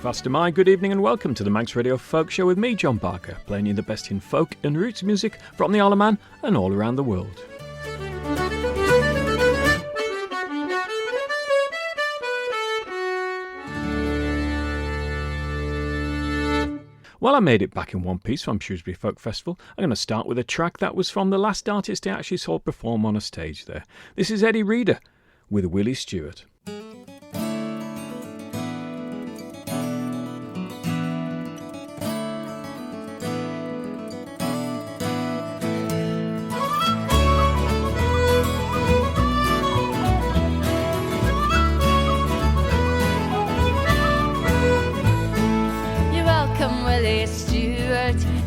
Fast am I, good evening and welcome to the Manx Radio Folk Show with me, John Barker, playing you the best in folk and roots music from the Isle of Man and all around the world. Well, I made it back in one piece from Shrewsbury Folk Festival. I'm going to start with a track that was from the last artist I actually saw perform on a stage there. This is Eddi Reeder with Willie Stewart.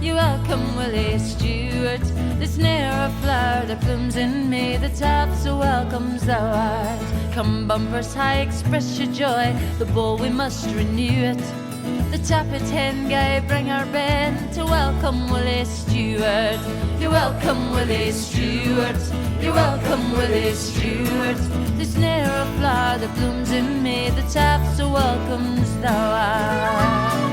You're welcome, Willie Stewart. There's ne'er a flower that blooms in me, the top so welcomes thou art. Come bumpers high, express your joy, the bowl we must renew it. The tappet hen guy bring our band to welcome Willie Stewart. You're welcome, Willie Stewart. You're welcome, Willie Stewart. There's ne'er a flower that blooms in me, the top so welcomes thou art.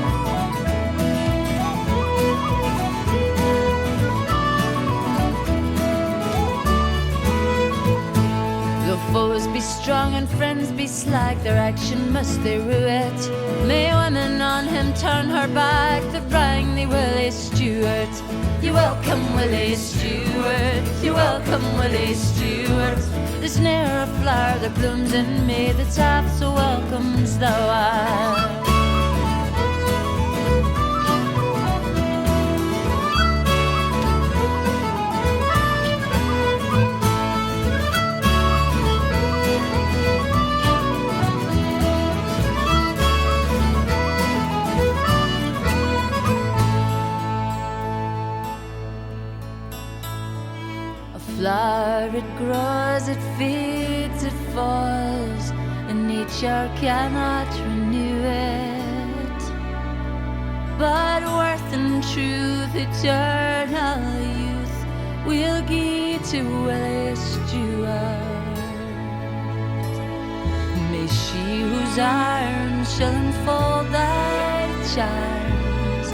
Foes be strong and friends be slack, their action must they rue it. May women on him turn her back, that bring thee Willie Stewart. You're welcome, Willie Stewart. You're welcome, Willie Stewart. There's ne'er a flower that blooms in me, the top so welcomes thou art. Flower, it grows, it feeds, it falls, and nature cannot renew it. But worth and truth, eternal youth, will give to Willie Stewart. May she whose arms shall enfold thy charms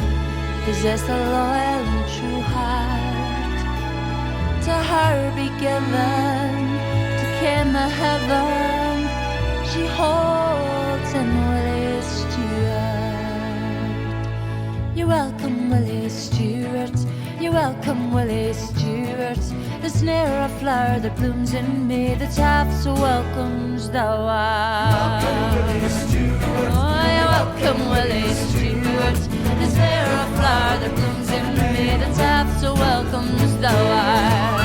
possess a loyal and true heart. To her be given, to ken the heaven she holds in Willie Stewart. You're welcome, Willie Stewart. You're welcome, Willie Stewart. There's ne'er a flower that blooms in me, the top so welcomes thou art. Welcome, Willie Stewart. Oh, you're welcome, Willie Stewart. There's ne'er a flower that blooms in me, the top so welcomes thou art.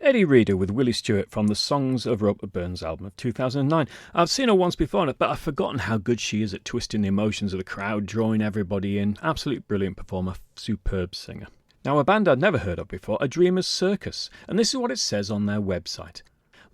Eddi Reeder with Willie Stewart from the Songs of Roper Burns album of 2009. I've seen her once before, but I've forgotten how good she is at twisting the emotions of the crowd, drawing everybody in. Absolutely brilliant performer, superb singer. Now, a band I'd never heard of before are Dreamers Circus, and this is what it says on their website.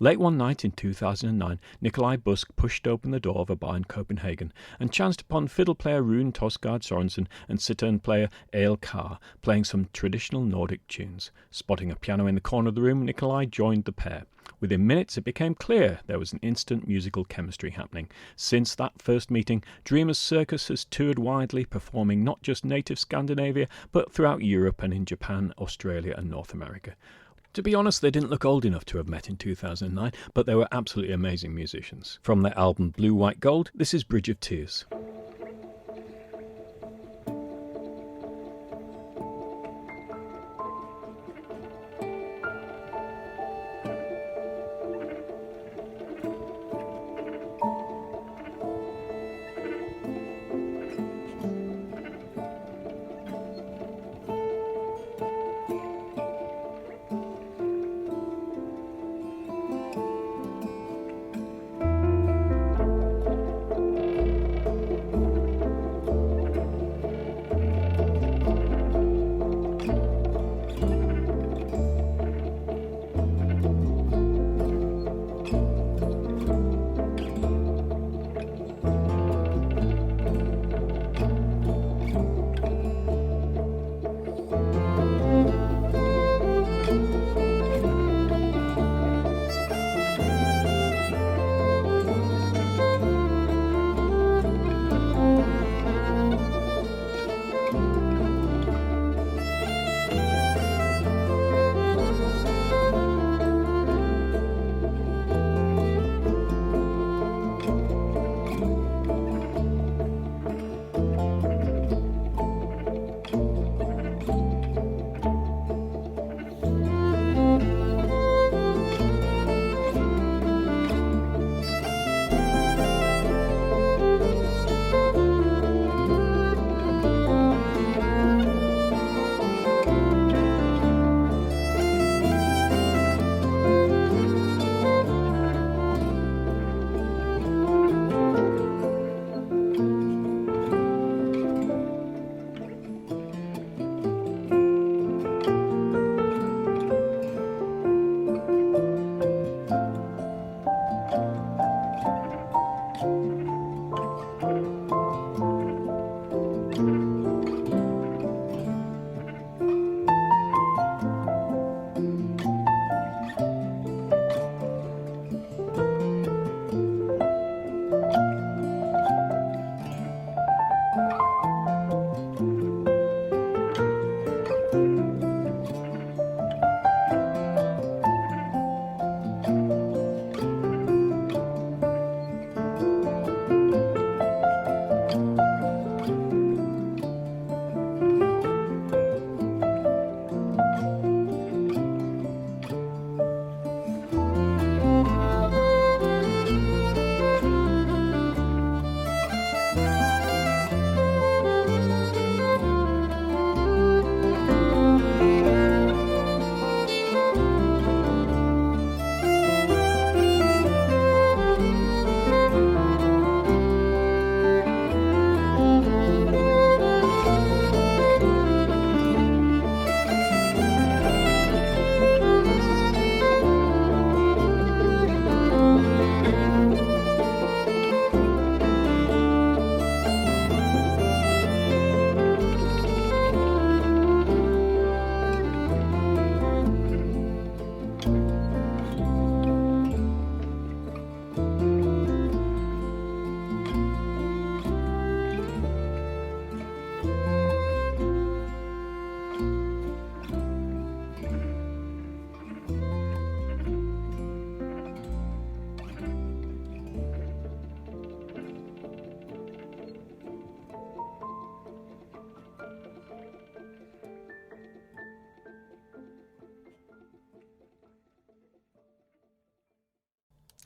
Late one night in 2009, Nikolai Busk pushed open the door of a bar in Copenhagen and chanced upon fiddle player Rune Tosgaard Sorensen and cittern player Ael Carr playing some traditional Nordic tunes. Spotting a piano in the corner of the room, Nikolai joined the pair. Within minutes it became clear there was an instant musical chemistry happening. Since that first meeting, Dreamers Circus has toured widely, performing not just native Scandinavia, but throughout Europe and in Japan, Australia and North America. To be honest, they didn't look old enough to have met in 2009, but they were absolutely amazing musicians. From their album Blue, White, Gold, this is Bridge of Tears.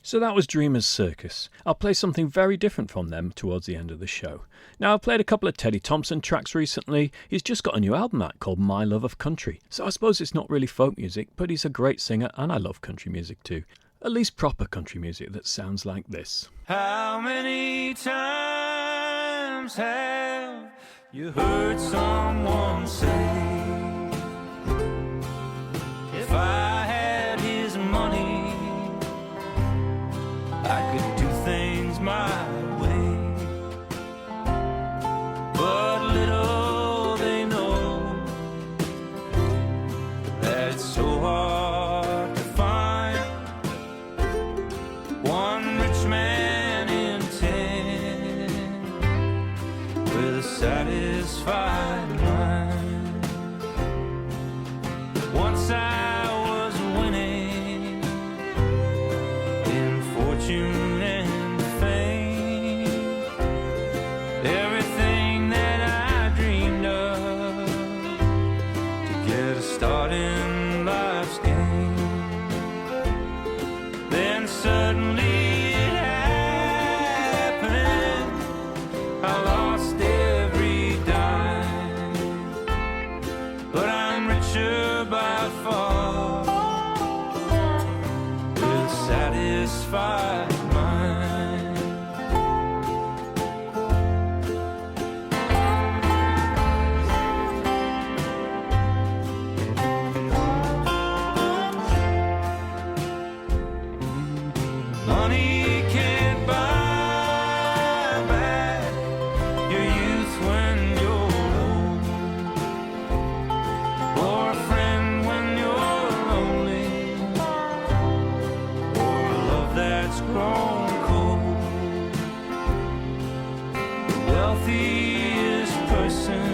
So that was Dreamers Circus. I'll play something very different from them towards the end of the show. Now, I've played a couple of Teddy Thompson tracks recently. He's just got a new album out called My Love of Country. So I suppose it's not really folk music, but he's a great singer and I love country music too. At least proper country music that sounds like this. How many times have you heard someone say, if I had his money, satisfied mind. Money can't buy back your youth when you're old, or a friend when you're lonely, or a love that's grown cold. The wealthiest person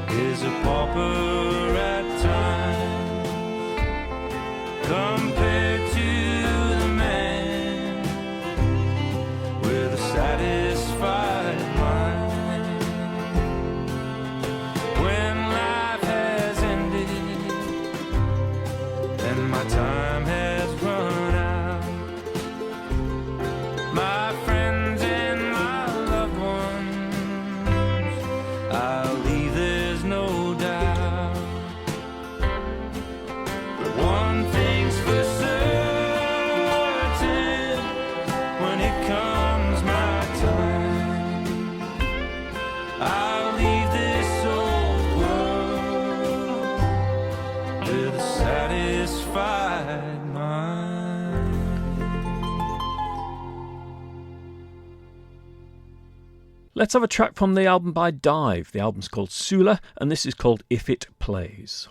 is a pauper at times, compared to the man with a satisfied mind. When life has ended and my time has run out, my friends and my loved ones I'll leave, there's no doubt. But one thing's for certain, when it comes my time, I'll leave this old world with a satisfied mind. Let's have a track from the album by Dive. The album's called Sula, and this is called If It Plays.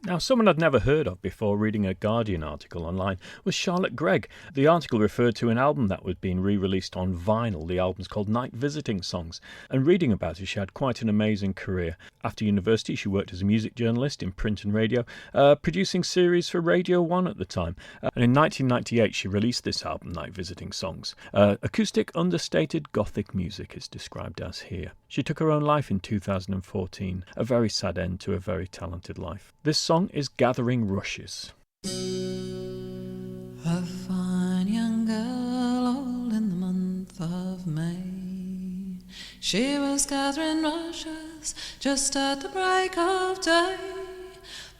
Now, someone I'd never heard of before reading a Guardian article online was Charlotte Gregg. The article referred to an album that was being re-released on vinyl. The album's called Night Visiting Songs. And reading about her, she had quite an amazing career. After university, she worked as a music journalist in print and radio, producing series for Radio 1 at the time. And in 1998, she released this album, Night Visiting Songs. Acoustic, understated, gothic music is described as here. She took her own life in 2014, a very sad end to a very talented life. This song is Gathering Rushes. A fine young girl, all in the month of May. She was gathering rushes just at the break of day.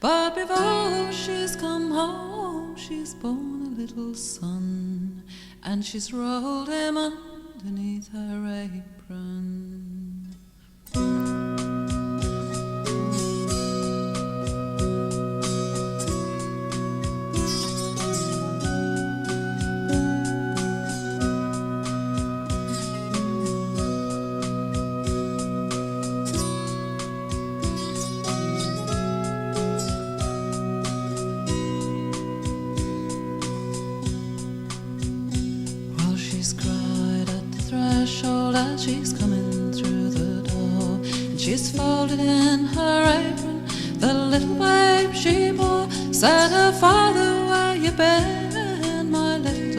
But before she's come home, she's born a little son, and she's rolled him underneath her apron. She's coming through the door, and she's folded in her apron the little babe she bore. Said her father, where you been, my little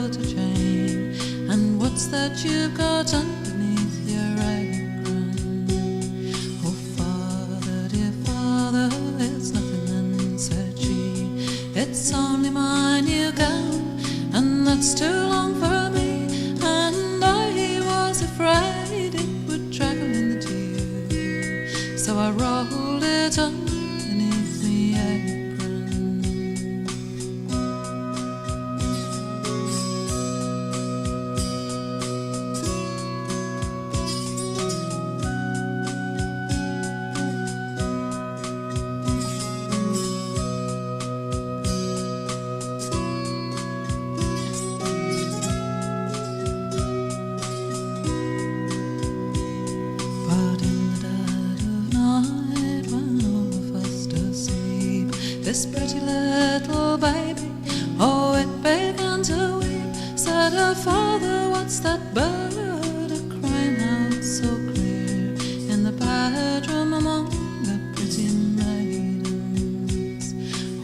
daughter Jane? And what's that you've got underneath your apron? Oh father, dear father, it's nothing then, said she. It's only my new gown, and that's too long for me. Afraid it would travel in the dew, so I rolled it underneath the apron. This pretty little baby, oh, it began to weep. Said her father, what's that bird a-crying out so clear in the bedroom among the pretty maidens?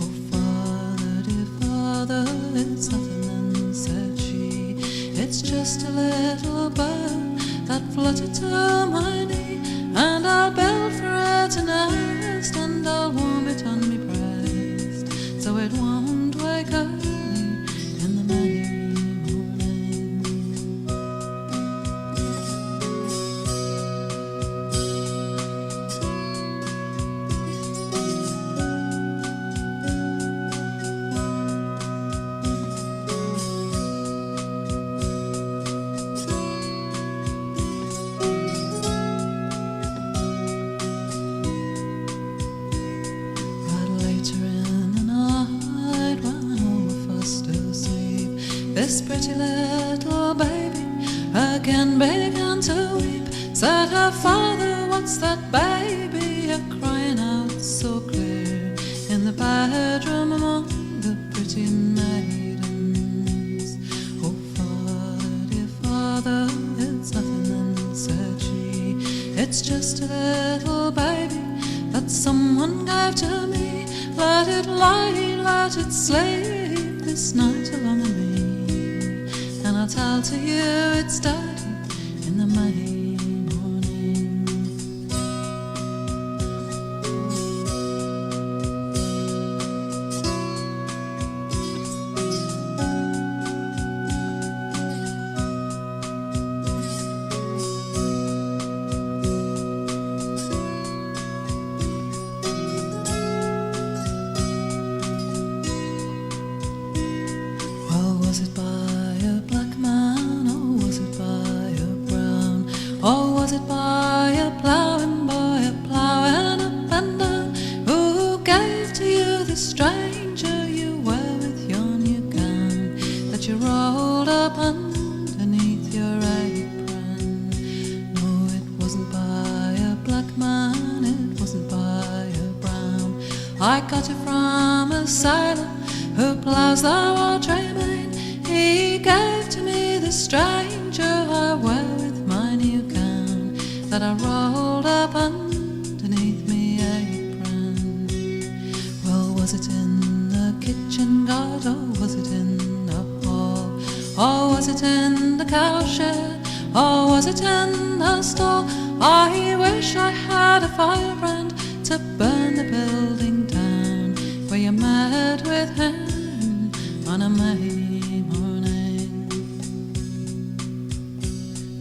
Oh father, dear father, it's nothing then, said she. It's just a little bird that fluttered to my knee, and I'll build for it a nest, and I'll warm it on me breast, so it won't wake early in the May morning. But later in the night, when all were fast asleep, this pretty little baby again began to weep. Said her father, what's that baby a-crying out so clear in the bedroom among the pretty maidens? Oh father, dear father, it's nothing then, said she. It's just a little baby that someone gave to me. Let it lie, let it sleep this night along with me, and I'll tell to you it's daddy in the May morning. Well, was it by a black man, or was it by a brown? Or was it by a ploughing boy, a ploughing up and down? Who gave to you the stranger you wear with your new gown, that you rolled up underneath your apron? No, it wasn't by a black man, it wasn't by a brown. I got it from a sailor who ploughs the watery main. He gave to me the stranger I wear with my new gown that I rolled up underneath me apron. Well, was it in the kitchen, God, or was it in the hall? Or was it in the cowshed? Or was it in the stall? I wish I had a firebrand to burn the building down where you met with him on a May morning.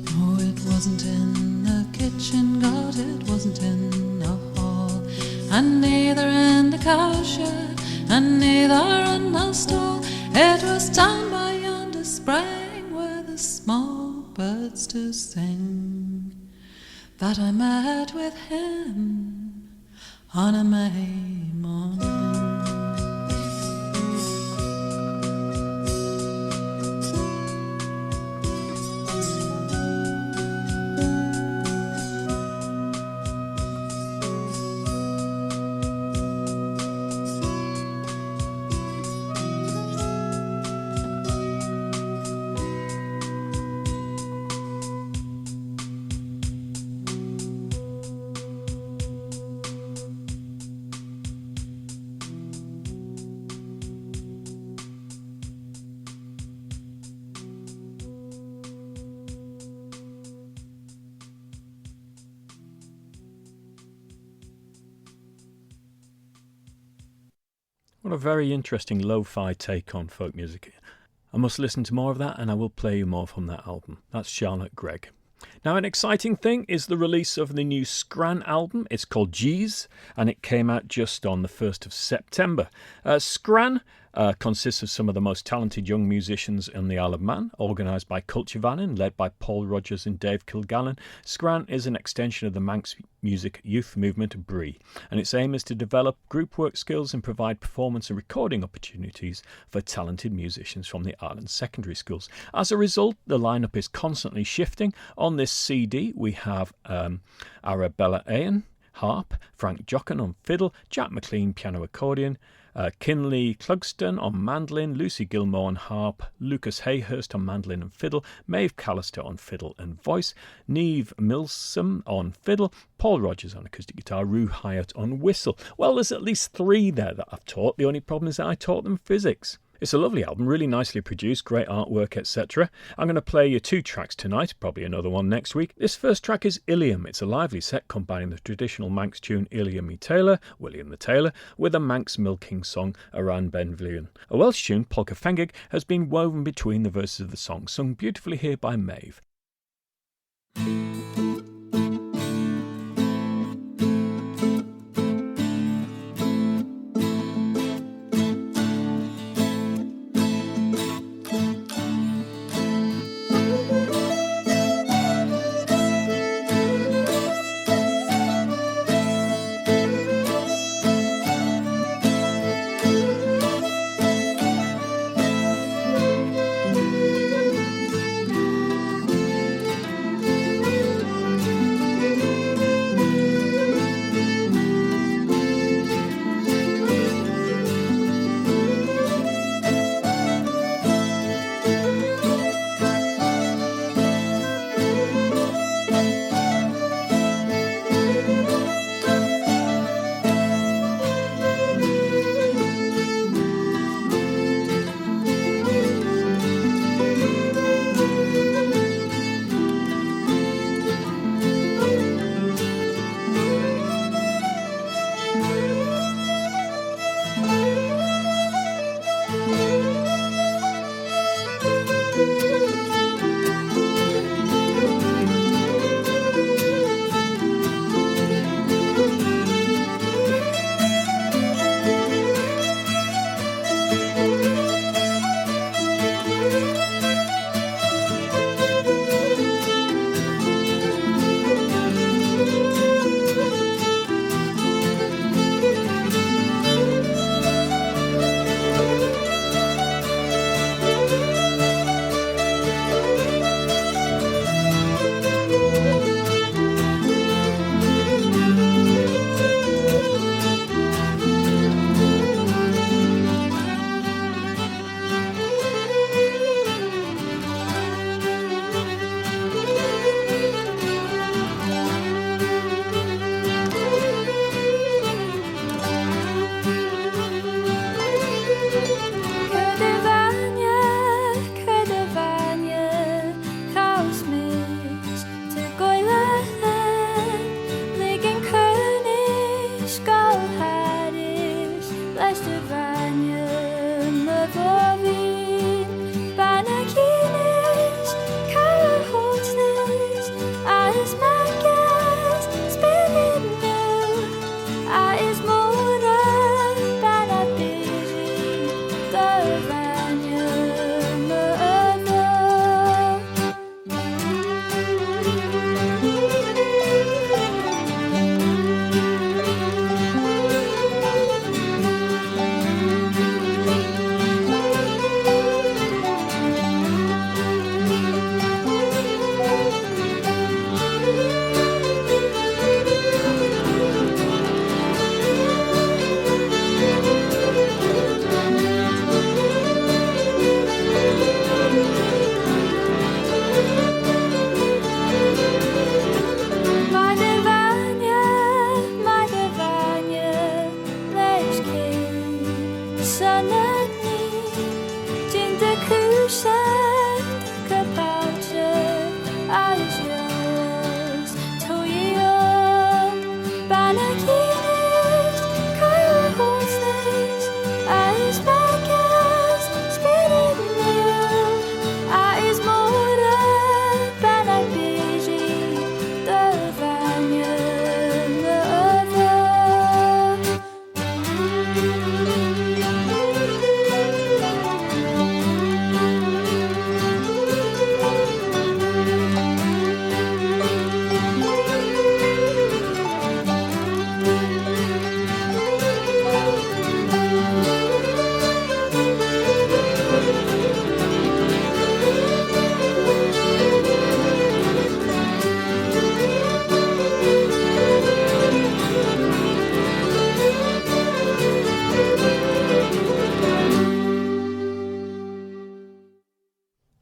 No, it wasn't in the kitchen, God, it wasn't in the hall, and neither in the cowshed, and neither in the stall. It was down by yonder spring where the small birds do sing that I met with him on a May morning. What a very interesting lo-fi take on folk music. I must listen to more of that, and I will play you more from that album. That's Charlotte Gregg. Now, an exciting thing is the release of the new Scran album. It's called G's, and it came out just on the 1st of September. Scran consists of some of the most talented young musicians in the Isle of Man, organised by Culture Vannin, led by Paul Rogers and Dave Kilgallen. Scran is an extension of the Manx music youth movement BRE, and its aim is to develop group work skills and provide performance and recording opportunities for talented musicians from the island's secondary schools. As a result, the lineup is constantly shifting. On this CD, we have Arabella Ayan, harp, Frank Jochen on fiddle, Jack McLean piano accordion, Kinley Clugston on mandolin, Lucy Gilmore on harp, Lucas Hayhurst on mandolin and fiddle, Maeve Callister on fiddle and voice, Neve Milsom on fiddle, Paul Rogers on acoustic guitar, Rue Hyatt on whistle. Well, there's at least 3 there that I've taught. The only problem is that I taught them physics. It's a lovely album, really nicely produced, great artwork, etc. I'm going to play you 2 tracks tonight, probably another one next week. This first track is Ilium. It's a lively set combining the traditional Manx tune Ilium y Taylor, William the Tailor, with a Manx milking song, Aran Ben Vliwn. A Welsh tune, Polka Fengig, has been woven between the verses of the song, sung beautifully here by Maeve.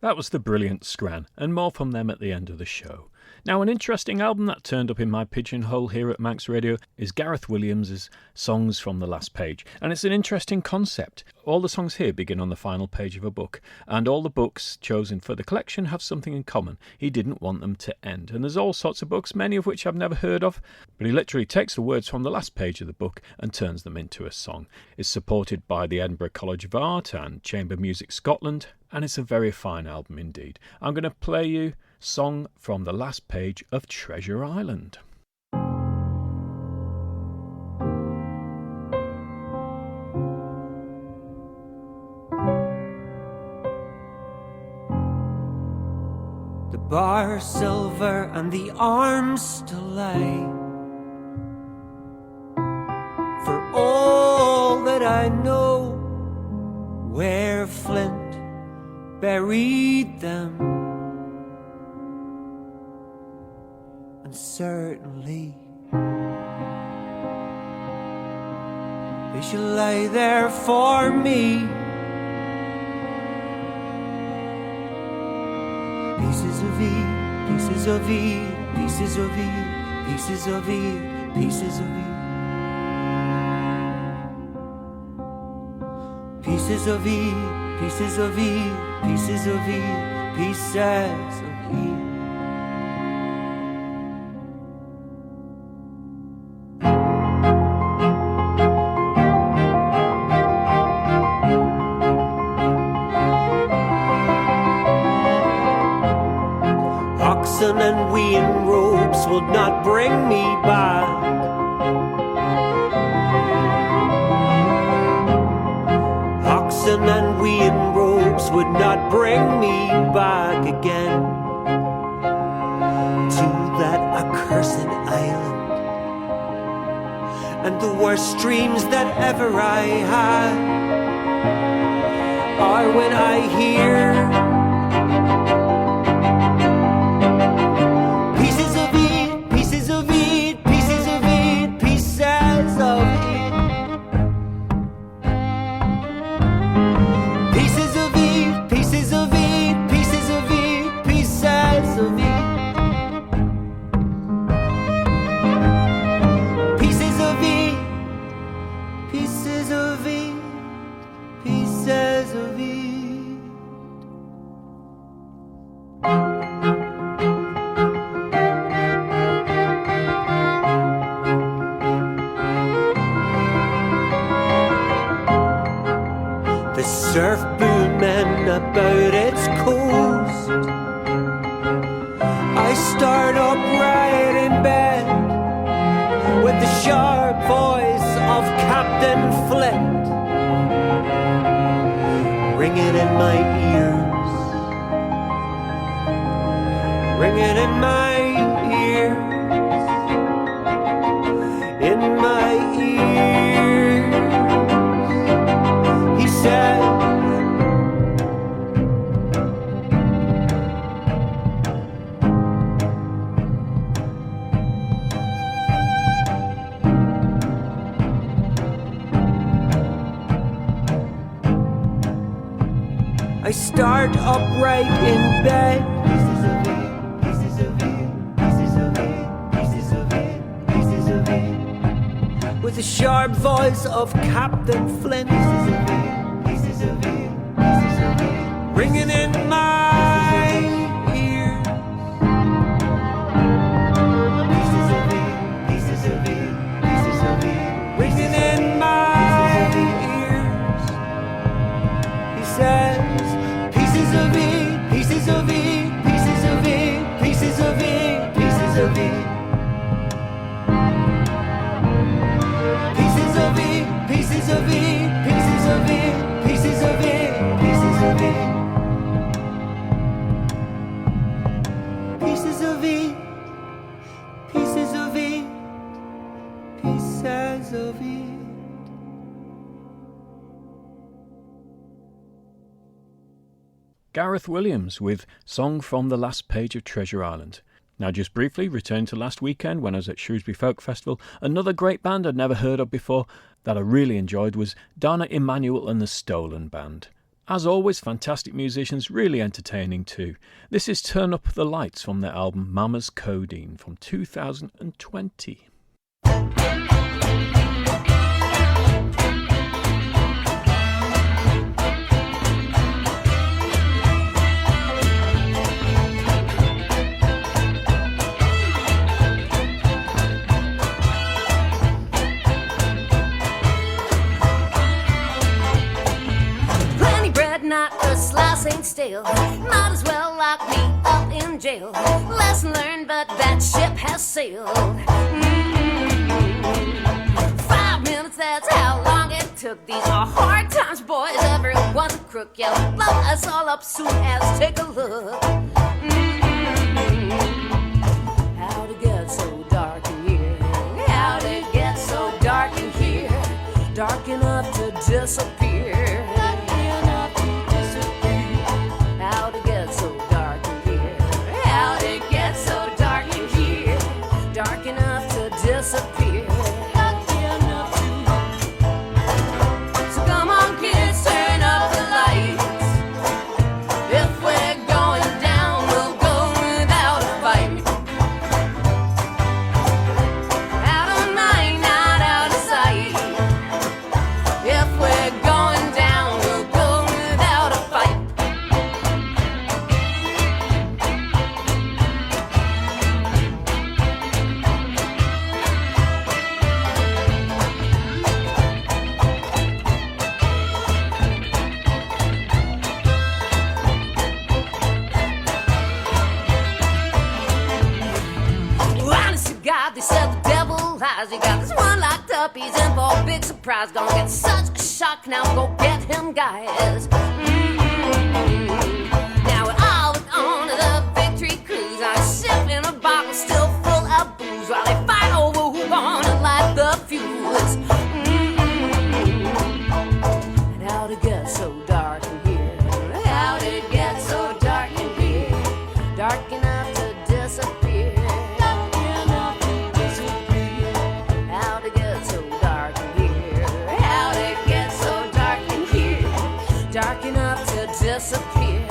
That was the brilliant Scran, and more from them at the end of the show. Now, an interesting album that turned up in my pigeonhole here at Manx Radio is Gareth Williams' Songs from the Last Page, and it's an interesting concept. All the songs here begin on the final page of a book, and all the books chosen for the collection have something in common. He didn't want them to end, and there's all sorts of books, many of which I've never heard of, but he literally takes the words from the last page of the book and turns them into a song. It's supported by the Edinburgh College of Art and Chamber Music Scotland, and it's a very fine album indeed. I'm going to play you Song from the Last Page of Treasure Island. The bar silver and the arms still lay. For all that I know, where Flint buried them. And certainly they shall lie there for me. Pieces of E, pieces of E, pieces of E, pieces of E, pieces of E. Pieces of E, pieces of E, pieces of E, pieces of E. And we in robes will not bring me back. Oxen and we in robes would not bring me back again to that accursed island and the worst dreams that ever I had are when I hear the surf booming about its coast. I start upright in bed with the sharp voice of Captain Flint ringing in my ears, ringing in my ears, in my ears. He said, I start upright in bed. Pieces of it, pieces of it, pieces of it, pieces of it, pieces of it. With the sharp voice of Captain Flint. Pieces of it, pieces of it, pieces of it, ringing in my ears. Pieces of it, pieces of it, pieces of it, ringing in my ears. He says, pieces of it, pieces of it, pieces of it, pieces of it, pieces of it. Pieces of it, pieces of it, pieces of it, pieces of it, pieces of it. Pieces of it, pieces of it, pieces of it. Gareth Williams with Song from the Last Page of Treasure Island. Now, just briefly, return to last weekend when I was at Shrewsbury Folk Festival. Another great band I'd never heard of before that I really enjoyed was Dana Emanuel and the Stolen Band. As always, fantastic musicians, really entertaining too. This is Turn Up the Lights from their album Mama's Codeine from 2020. Not a slice ain't stale. Might as well lock me up in jail. Lesson learned, but that ship has sailed. 5 minutes, that's how long it took. These are hard times, boys. Everyone's a crook. Yeah, blow us all up soon as take a look. How'd it get so dark in here? How'd it get so dark in here? Dark enough to disappear. How'd it get so dark in here? How'd it get so dark in here? Dark enough to disappear. So come on, kids, turn up the lights. If we're going down, we'll go without a fight. Out of mind, not out of sight. If we're going down, we'll go without a fight. God, they said the devil lies. You got this one locked up, he's in for a big surprise. Gonna get such a shock, now go get him, guys. Now we're all on the victory cruise. I'm sipping a bottle still full of booze while they fight over who's gonna light the fuse. And how'd it get so dark in here? How'd it get so dark in here? Dark enough to disappear. How'd it get so dark in here? How'd it get so dark in here? Dark enough to disappear.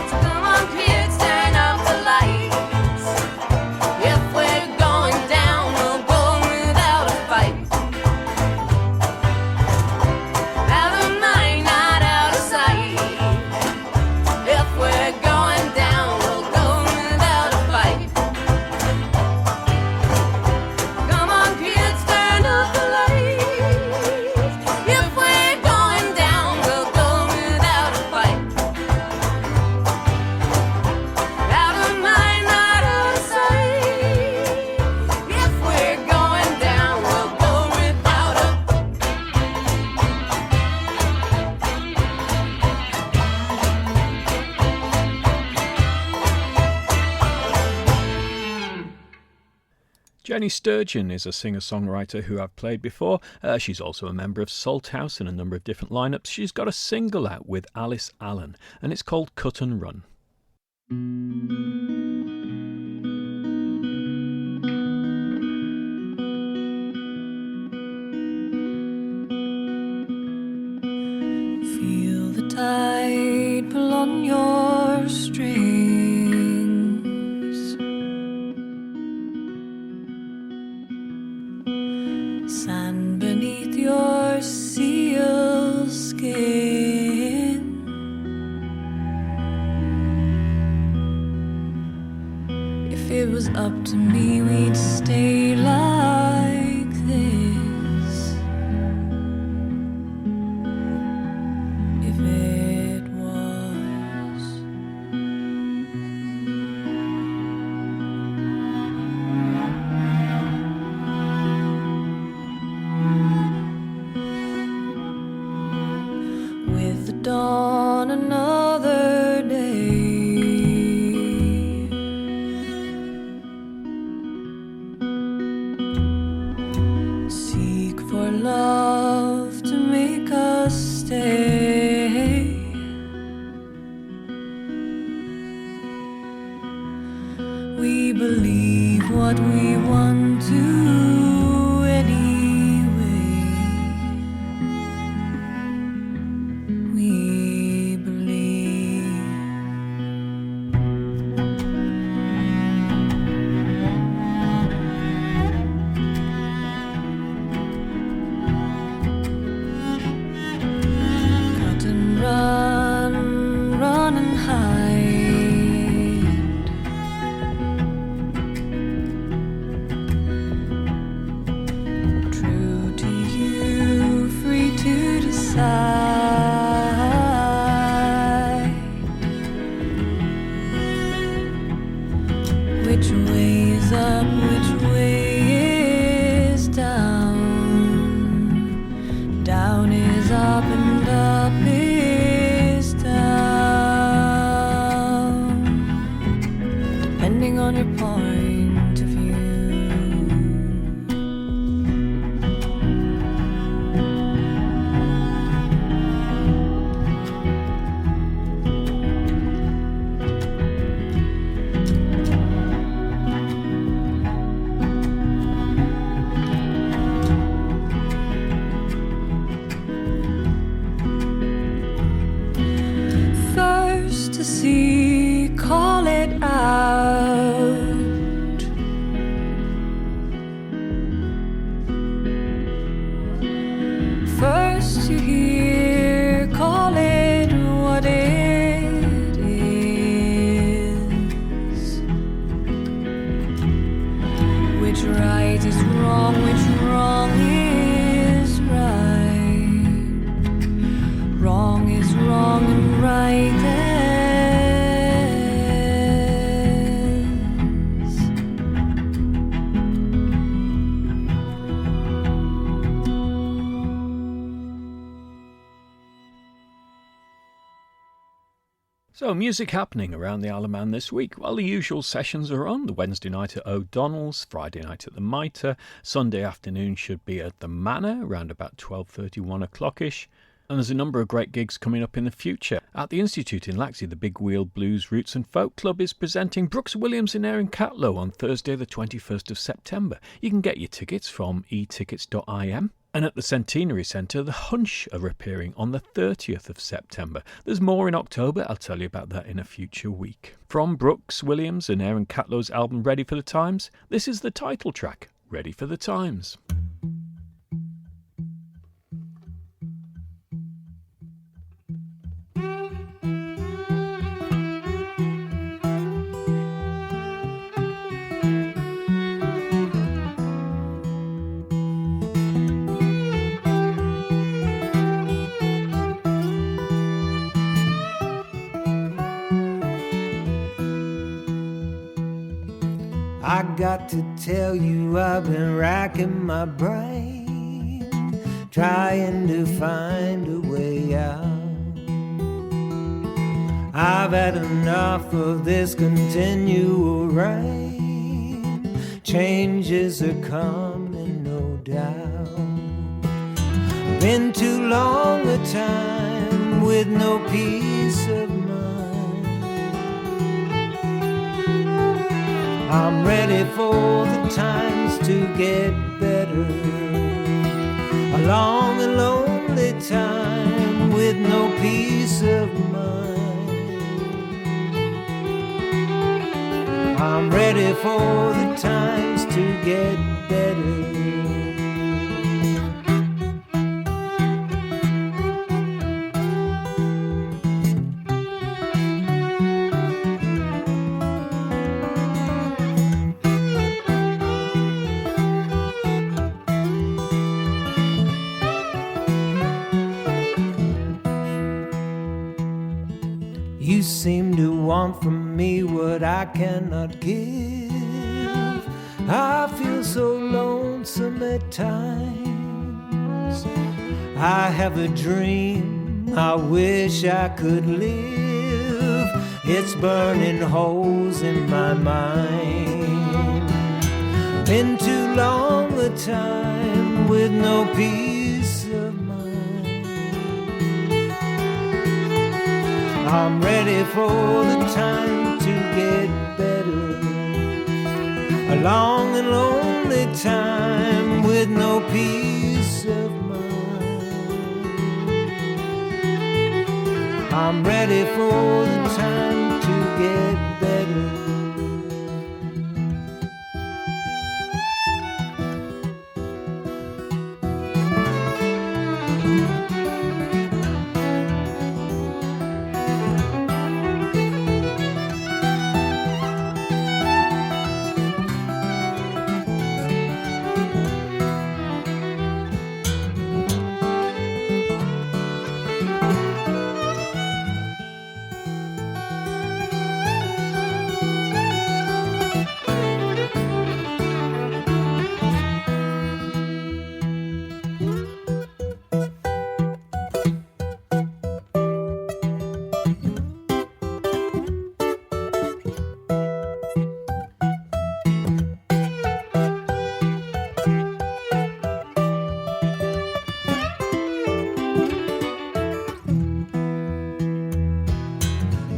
So come on, kids, turn up the lights. If we're going down, we'll go without a fight. Out of mind, not out of sight. If we're going down, we'll go without a fight. Come on, kids, turn up the lights. Jenny Sturgeon is a singer-songwriter who I've played before. She's also a member of Salthouse in a number of different lineups. She's got a single out with Alice Allen, and it's called Cut and Run. Feel the tide pull on your strings. Sand beneath your seal skin. If it was up to me, we'd stay like this. If it was, with the dawn another day. Seek for love to make us stay. We believe what we want to anyway. We believe. Cut and run, run and hide. True to you, free to decide. Which way is up, which way is down? Down is up and up is down. Depending on your point of view. First to see, call it out. First to hear, call it what it is. Which right is wrong, which wrong is right. Wrong is wrong and right is. So, music happening around the Isle of Man this week. Well, the usual sessions are on. The Wednesday night at O'Donnell's, Friday night at the Mitre, Sunday afternoon should be at the Manor around about 12:30, 1 o'clock-ish. And there's a number of great gigs coming up in the future. At the Institute in Laxey, the Big Wheel Blues Roots and Folk Club is presenting Brooks Williams in Erin Catlow on Thursday the 21st of September. You can get your tickets from etickets.im. And at the Centenary Centre, the Hunch are appearing on the 30th of September. There's more in October. I'll tell you about that in a future week. From Brooks Williams and Erin Catlow's album Ready for the Times, this is the title track, Ready for the Times. I got to tell you, I've been racking my brain, trying to find a way out. I've had enough of this continual rain, changes are coming, no doubt. Been too long a time with no peace of mind. I'm ready for the times to get better. A long and lonely time with no peace of mind. I'm ready for the times to get better. You seem to want from me what I cannot give. I feel so lonesome at times. I have a dream I wish I could live. It's burning holes in my mind. Been too long a time with no peace of mind. I'm ready for the time to get better. A long and lonely time with no peace of mind. I'm ready for the time to get better.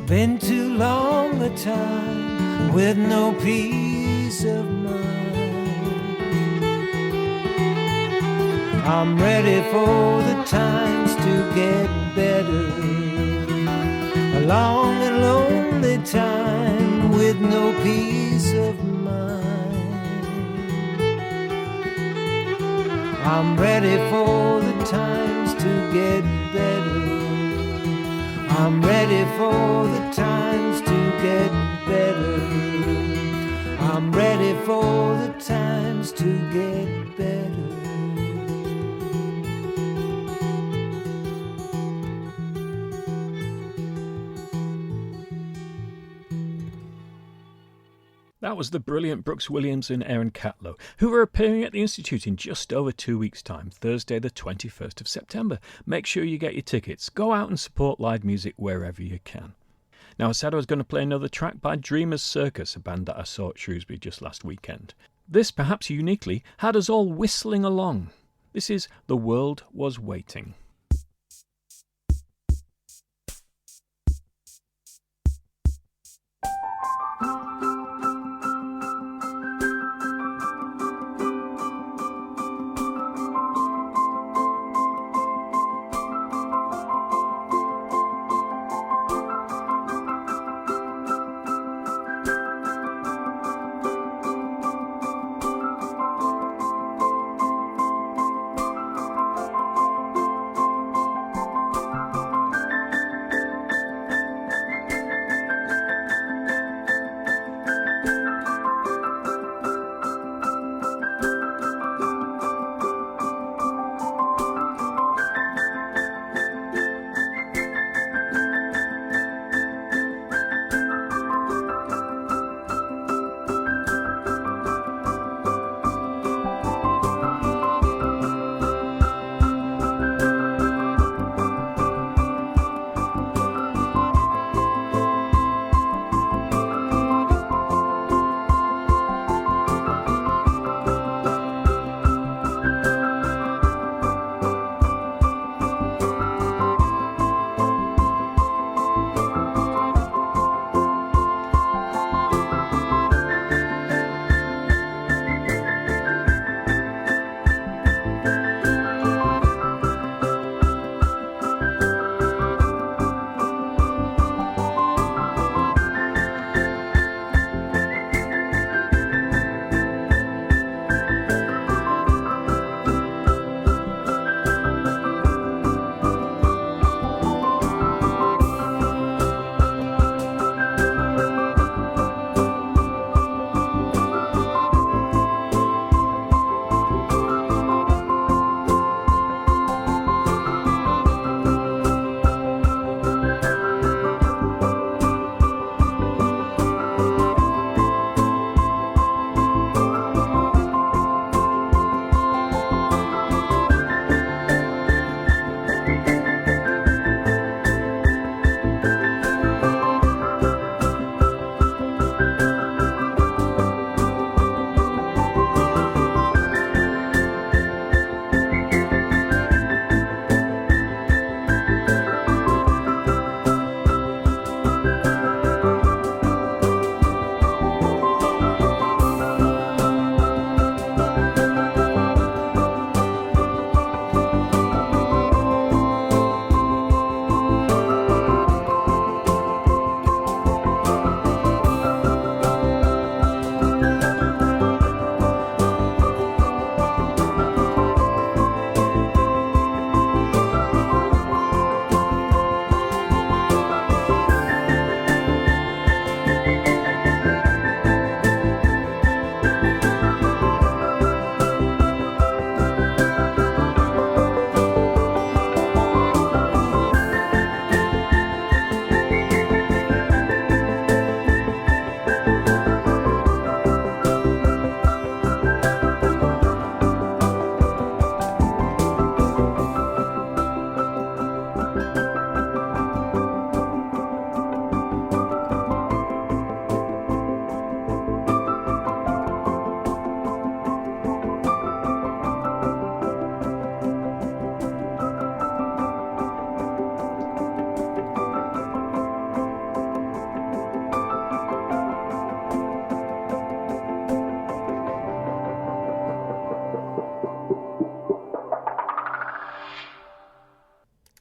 Been too long a time with no peace of mind. I'm ready for the times to get better. A long and lonely time with no peace of mind. I'm ready for the times to get better. I'm ready for the times to get better. I'm ready for the times to get better. That was the brilliant Brooks Williams and Aaron Catlow, who are appearing at the Institute in just over 2 weeks' time, Thursday the 21st of September. Make sure you get your tickets. Go out and support live music wherever you can. Now, I said I was going to play another track by Dreamers Circus, a band that I saw at Shrewsbury just last weekend. This, perhaps uniquely, had us all whistling along. This is The World Was Waiting.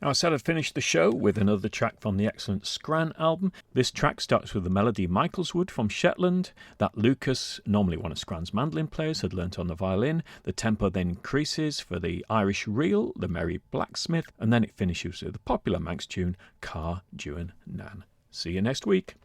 I said I'd finish the show with another track from the excellent Scran album. This track starts with the melody Michaelswood from Shetland that Lucas, normally one of Scran's mandolin players, had learnt on the violin. The tempo then increases for the Irish reel, the Merry Blacksmith, and then it finishes with the popular Manx tune Car Duan Nan. See you next week.